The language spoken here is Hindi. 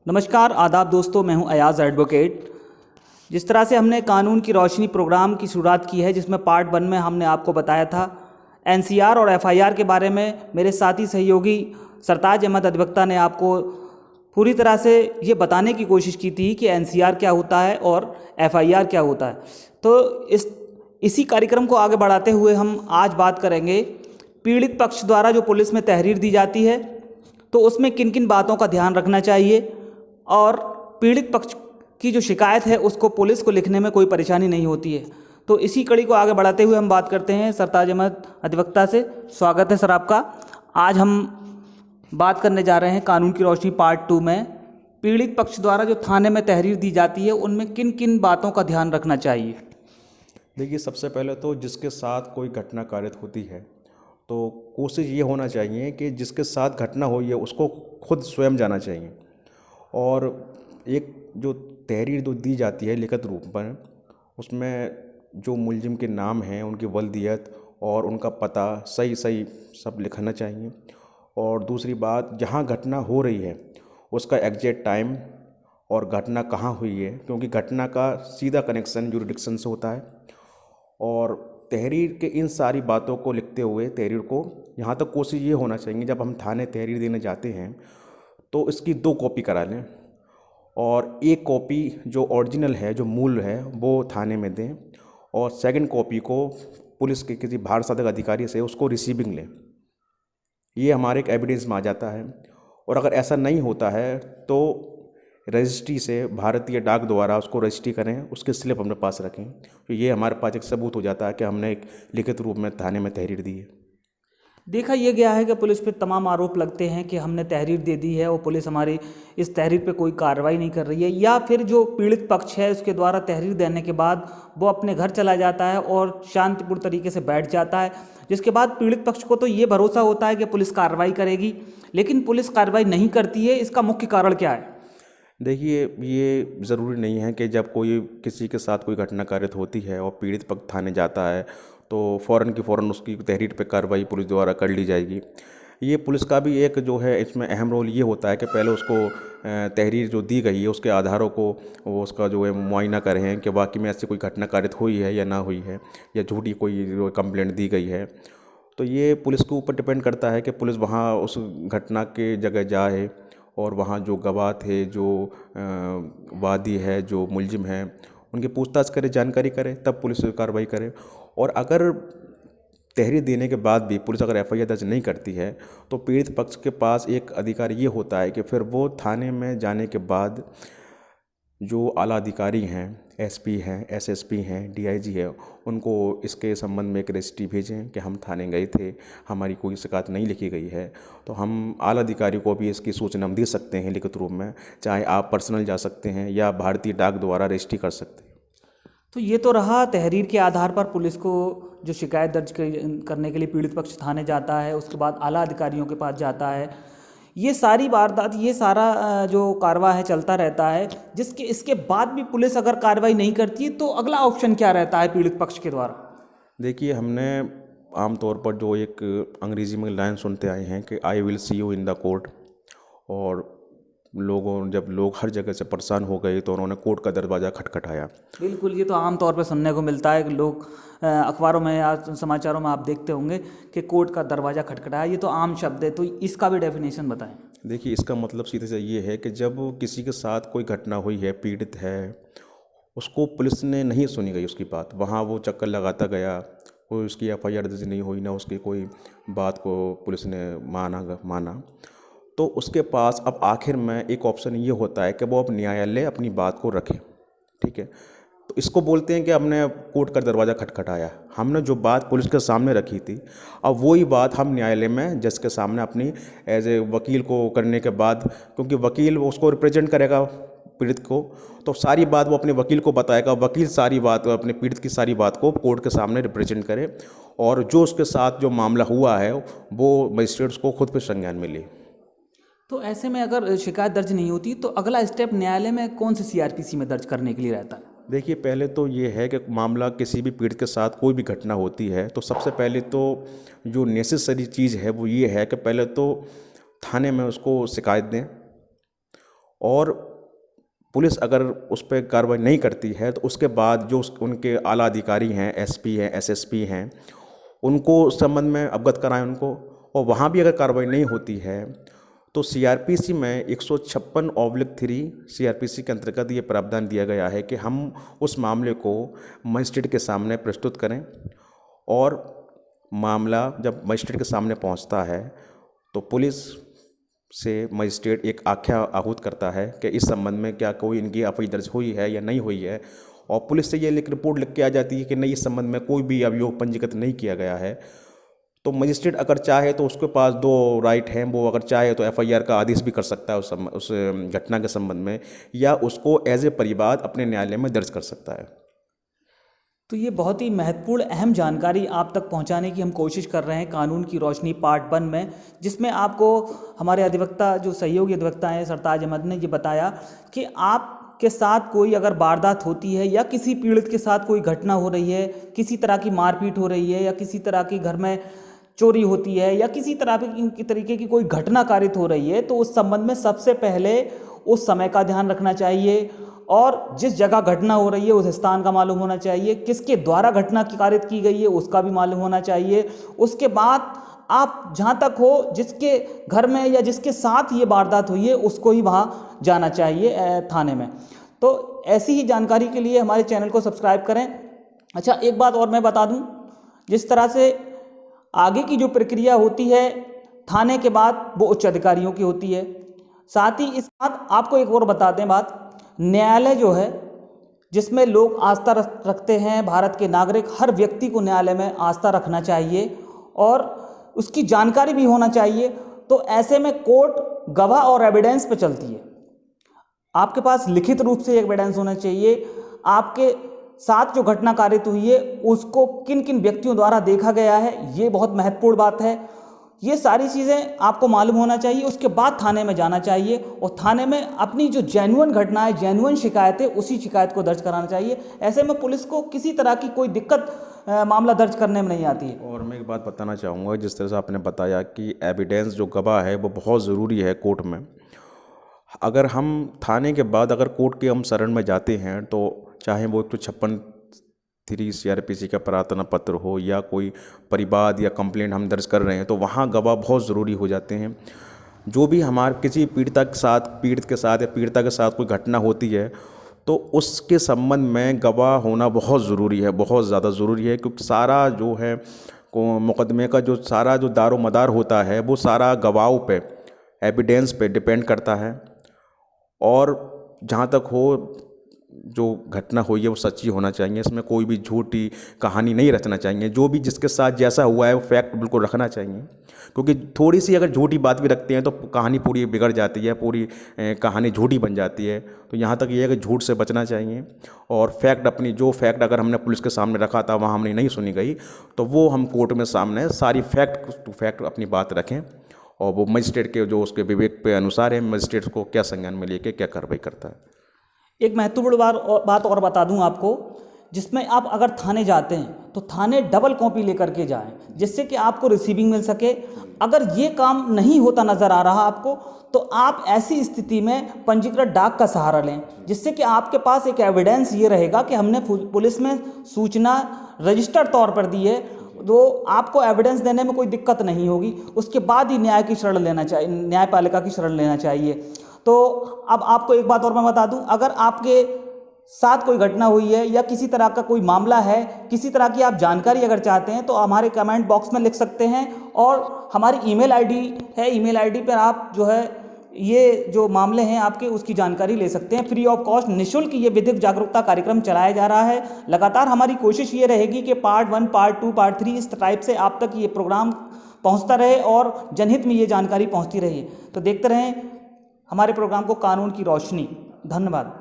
नमस्कार आदाब दोस्तों, मैं हूं अयाज एडवोकेट। जिस तरह से हमने कानून की रोशनी प्रोग्राम की शुरुआत की है, जिसमें पार्ट 1 में हमने आपको बताया था एनसीआर और एफआईआर के बारे में, मेरे साथी सहयोगी सरताज अहमद अधिवक्ता ने आपको पूरी तरह से ये बताने की कोशिश की थी कि एनसीआर क्या होता है और एफआईआर क्या होता है। तो इसी कार्यक्रम को आगे बढ़ाते हुए हम आज बात करेंगे पीड़ित पक्ष द्वारा जो पुलिस में तहरीर दी जाती है तो उसमें किन किन बातों का ध्यान रखना चाहिए और पीड़ित पक्ष की जो शिकायत है उसको पुलिस को लिखने में कोई परेशानी नहीं होती है। तो इसी कड़ी को आगे बढ़ाते हुए हम बात करते हैं सरताज अहमद अधिवक्ता से। स्वागत है सर आपका। आज हम बात करने जा रहे हैं कानून की रोशनी पार्ट 2 में पीड़ित पक्ष द्वारा जो थाने में तहरीर दी जाती है उनमें किन किन बातों का ध्यान रखना चाहिए। देखिए, सबसे पहले तो जिसके साथ कोई घटना कारित होती है तो कोशिश ये होना चाहिए कि जिसके साथ घटना हुई है उसको खुद स्वयं जाना चाहिए। और एक जो तहरीर जो दी जाती है लिखित रूप पर, उसमें जो मुलजिम के नाम हैं, उनकी वल्दियत और उनका पता सही सही सब लिखना चाहिए। और दूसरी बात, जहाँ घटना हो रही है उसका एग्जैक्ट टाइम और घटना कहाँ हुई है, क्योंकि घटना का सीधा कनेक्शन जुरिडिक्शन से होता है। और तहरीर के इन सारी बातों को लिखते हुए तहरीर को यहाँ तक कोशिश ये होना चाहिए, जब हम थाने तहरीर देने जाते हैं तो इसकी 2 कॉपी करा लें और एक कॉपी जो ओरिजिनल है, जो मूल है, वो थाने में दें और सेकंड कॉपी को पुलिस के किसी बाहर साधक अधिकारी से उसको रिसीविंग लें। ये हमारे एक एविडेंस में आ जाता है। और अगर ऐसा नहीं होता है तो रजिस्ट्री से भारतीय डाक द्वारा उसको रजिस्ट्री करें, उसके स्लिप अपने पास रखें। तो ये हमारे पास एक सबूत हो जाता है कि हमने एक लिखित रूप में थाने में तहरीर दी है। देखा यह गया है कि पुलिस पे तमाम आरोप लगते हैं कि हमने तहरीर दे दी है और पुलिस हमारी इस तहरीर पे कोई कार्रवाई नहीं कर रही है, या फिर जो पीड़ित पक्ष है उसके द्वारा तहरीर देने के बाद वो अपने घर चला जाता है और शांतिपूर्ण तरीके से बैठ जाता है, जिसके बाद पीड़ित पक्ष को तो ये भरोसा होता है कि पुलिस कार्रवाई करेगी, लेकिन पुलिस कार्रवाई नहीं करती है। इसका मुख्य कारण क्या है? देखिए, ये ज़रूरी नहीं है कि जब कोई किसी के साथ कोई घटना कारित होती है और पीड़ित पक्ष थाने जाता है तो फ़ौरन की फ़ौरन उसकी तहरीर पे कार्रवाई पुलिस द्वारा कर ली जाएगी। ये पुलिस का भी एक जो है इसमें अहम रोल ये होता है कि पहले उसको तहरीर जो दी गई है उसके आधारों को वो उसका जो है मुआयना करें कि वाकई में ऐसी कोई घटना कारित हुई है या ना हुई है, या झूठी कोई जो कंप्लेंट दी गई है। तो ये पुलिस के ऊपर डिपेंड करता है कि पुलिस वहाँ उस घटना के जगह जाए और वहाँ जो गवाह थे, जो वादी है, जो मुलजिम है, उनकी पूछताछ करे, जानकारी करे, तब पुलिस कार्रवाई करे। और अगर तहरीर देने के बाद भी पुलिस अगर एफआईआर दर्ज नहीं करती है तो पीड़ित पक्ष के पास एक अधिकार ये होता है कि फिर वो थाने में जाने के बाद जो आला अधिकारी हैं, एसपी हैं, एसएसपी हैं, डीआईजी है, उनको इसके संबंध में एक रजिस्ट्री भेजें कि हम थाने गए थे, हमारी कोई शिकायत नहीं लिखी गई है। तो हम आला अधिकारी को भी इसकी सूचना हम दे सकते हैं लिखित रूप में, चाहे आप पर्सनल जा सकते हैं या भारतीय डाक द्वारा रजिस्ट्री कर सकते हैं। तो ये तो रहा तहरीर के आधार पर पुलिस को जो शिकायत दर्ज करने के लिए पीड़ित पक्ष थाने जाता है, उसके बाद आला अधिकारियों के पास जाता है। ये सारी वारदात, ये सारा जो कार्रवाई है चलता रहता है, इसके बाद भी पुलिस अगर कार्रवाई नहीं करती है तो अगला ऑप्शन क्या रहता है पीड़ित पक्ष के द्वारा? देखिए, हमने आमतौर पर जो एक अंग्रेज़ी में लाइन सुनते आए हैं कि I will see you in the court, और जब लोग हर जगह से परेशान हो गए तो उन्होंने कोर्ट का दरवाज़ा खटखटाया। बिल्कुल, ये तो आम तौर पे सुनने को मिलता है कि लोग अखबारों में या समाचारों में आप देखते होंगे कि कोर्ट का दरवाज़ा खटखटाया। ये तो आम शब्द है, तो इसका भी डेफिनेशन बताएं। देखिए, इसका मतलब सीधे से ये है कि जब किसी के साथ कोई घटना हुई है, पीड़ित है, उसको पुलिस ने नहीं सुनी गई उसकी बात, वहाँ वो चक्कर लगाता गया, कोई उसकी एफआईआर दर्ज नहीं हुई, ना उसकी कोई बात को पुलिस ने माना, तो उसके पास अब आखिर में एक ऑप्शन ये होता है कि वो अब न्यायालय अपनी बात को रखे। ठीक है, तो इसको बोलते हैं कि हमने कोर्ट का दरवाज़ा खटखटाया। हमने जो बात पुलिस के सामने रखी थी, अब वही बात हम न्यायालय में जज के सामने अपनी एज ए वकील को करने के बाद, क्योंकि वकील उसको रिप्रेजेंट करेगा पीड़ित को, तो सारी बात वो अपने वकील को बताएगा, वकील सारी बात अपने पीड़ित की सारी बात को कोर्ट के सामने रिप्रेजेंट करे, और जो उसके साथ जो मामला हुआ है वो मजिस्ट्रेट्स को खुद पे संज्ञान मिले। तो ऐसे में अगर शिकायत दर्ज नहीं होती तो अगला स्टेप न्यायालय में कौन सी सीआरपीसी में दर्ज करने के लिए रहता है? देखिए, पहले तो ये है कि मामला किसी भी पीड़ित के साथ कोई भी घटना होती है तो सबसे पहले तो जो नेसेसरी चीज़ है वो ये है कि पहले तो थाने में उसको शिकायत दें और पुलिस अगर उस पर कार्रवाई नहीं करती है तो उसके बाद जो उनके आला अधिकारी हैं, एसपी हैं, एसएसपी हैं, उनको उस संबंध में अवगत कराएं उनको। और वहाँ भी अगर कार्रवाई नहीं होती है तो सीआरपीसी में 156/3 सीआरपीसी के अंतर्गत ये प्रावधान दिया गया है कि हम उस मामले को मजिस्ट्रेट के सामने प्रस्तुत करें, और मामला जब मजिस्ट्रेट के सामने पहुंचता है तो पुलिस से मजिस्ट्रेट एक आख्या आहूत करता है कि इस संबंध में क्या कोई इनकी एफआईआर दर्ज हुई है या नहीं हुई है, और पुलिस से ये रिपोर्ट लिख के आ जाती है कि नहीं, इस संबंध में कोई भी अभियोग पंजीकृत नहीं किया गया है। तो मजिस्ट्रेट अगर चाहे तो उसके पास 2 राइट हैं, वो अगर चाहे तो एफआईआर का आदेश भी कर सकता है उस घटना के संबंध में, या उसको एज ए परिवाद अपने न्यायालय में दर्ज कर सकता है। तो ये बहुत ही महत्वपूर्ण अहम जानकारी आप तक पहुंचाने की हम कोशिश कर रहे हैं कानून की रोशनी पार्ट 1 में, जिसमें आपको हमारे अधिवक्ता जो सहयोगी अधिवक्ता हैं सरताज अहमद ने ये बताया कि आपके साथ कोई अगर वारदात होती है या किसी पीड़ित के साथ कोई घटना हो रही है, किसी तरह की मारपीट हो रही है या किसी तरह की घर में चोरी होती है या किसी तरह की तरीके की कोई घटना कारित हो रही है, तो उस संबंध में सबसे पहले उस समय का ध्यान रखना चाहिए, और जिस जगह घटना हो रही है उस स्थान का मालूम होना चाहिए, किसके द्वारा घटना कारित की गई है उसका भी मालूम होना चाहिए। उसके बाद आप जहाँ तक हो जिसके घर में या जिसके साथ ये वारदात हुई है उसको ही वहाँ जाना चाहिए थाने में। तो ऐसी ही जानकारी के लिए हमारे चैनल को सब्सक्राइब करें। अच्छा, एक बात और मैं बता दूं, जिस तरह से आगे की जो प्रक्रिया होती है थाने के बाद वो उच्च अधिकारियों की होती है। साथ ही इस बात आपको एक और बताते हैं बात, न्यायालय जो है जिसमें लोग आस्था रखते हैं, भारत के नागरिक, हर व्यक्ति को न्यायालय में आस्था रखना चाहिए और उसकी जानकारी भी होना चाहिए। तो ऐसे में कोर्ट गवाह और एविडेंस पे चलती है। आपके पास लिखित रूप से एविडेंस होना चाहिए, आपके साथ जो घटना कारित हुई है उसको किन किन व्यक्तियों द्वारा देखा गया है, ये बहुत महत्वपूर्ण बात है। ये सारी चीज़ें आपको मालूम होना चाहिए। उसके बाद थाने में जाना चाहिए और थाने में अपनी जो जेन्युइन घटना है, जेन्युइन शिकायत है, उसी शिकायत को दर्ज कराना चाहिए। ऐसे में पुलिस को किसी तरह की कोई दिक्कत मामला दर्ज करने में नहीं आती है। और मैं एक बात बताना चाहूँगा, जिस तरह से आपने बताया कि एविडेंस जो गवाह है वो बहुत ज़रूरी है कोर्ट में। अगर हम थाने के बाद अगर कोर्ट के हम शरण में जाते हैं तो चाहे वो 156/3 सीआरपीसी का प्रार्थना पत्र हो या कोई परिवाद या कंप्लेंट हम दर्ज कर रहे हैं, तो वहाँ गवाह बहुत ज़रूरी हो जाते हैं। जो भी हमारे किसी पीड़ित के साथ या पीड़िता के साथ कोई घटना होती है तो उसके संबंध में गवाह होना बहुत ज़रूरी है, बहुत ज़्यादा ज़रूरी है, क्योंकि सारा जो है मुकदमे का जो सारा जो दारो मदार होता है वो सारा गवाहों पे, एविडेंस पे डिपेंड करता है। और जहाँ तक हो जो घटना हुई है वो सच्ची होना चाहिए, इसमें कोई भी झूठी कहानी नहीं रचना चाहिए। जो भी जिसके साथ जैसा हुआ है वो फैक्ट बिल्कुल रखना चाहिए, क्योंकि थोड़ी सी अगर झूठी बात भी रखते हैं तो कहानी पूरी बिगड़ जाती है, पूरी कहानी झूठी बन जाती है। तो यहाँ तक ये है कि झूठ से बचना चाहिए और फैक्ट अपनी जो फैक्ट अगर हमने पुलिस के सामने रखा था वहाँ हमने नहीं सुनी गई तो वो हम कोर्ट में सामने सारी फैक्ट टू फैक्ट अपनी बात रखें और वो मजिस्ट्रेट के जो उसके विवेक पे अनुसार है मजिस्ट्रेट को क्या संज्ञान में लेके क्या कार्रवाई करता है। एक महत्वपूर्ण बात और बता दूं आपको, जिसमें आप अगर थाने जाते हैं तो थाने डबल कॉपी लेकर के जाएं, जिससे कि आपको रिसीविंग मिल सके। अगर ये काम नहीं होता नज़र आ रहा आपको तो आप ऐसी स्थिति में पंजीकृत डाक का सहारा लें, जिससे कि आपके पास एक एविडेंस ये रहेगा कि हमने पुलिस में सूचना रजिस्टर्ड तौर पर दी है, तो आपको एविडेंस देने में कोई दिक्कत नहीं होगी। उसके बाद ही न्याय की शरण लेना चाहिए, न्यायपालिका की शरण लेना चाहिए। तो अब आपको एक बात और मैं बता दूं, अगर आपके साथ कोई घटना हुई है या किसी तरह का कोई मामला है, किसी तरह की आप जानकारी अगर चाहते हैं तो हमारे कमेंट बॉक्स में लिख सकते हैं और हमारी ईमेल आईडी है, ईमेल आईडी पर आप जो है ये जो मामले हैं आपके उसकी जानकारी ले सकते हैं। फ्री ऑफ कॉस्ट निःशुल्क ये विधिक जागरूकता कार्यक्रम चलाया जा रहा है। लगातार हमारी कोशिश ये रहेगी कि पार्ट 1, पार्ट 2, पार्ट 3 इस टाइप से आप तक ये प्रोग्राम पहुंचता रहे और जनहित में ये जानकारी पहुंचती रही। तो देखते रहें हमारे प्रोग्राम को कानून की रोशनी। धन्यवाद।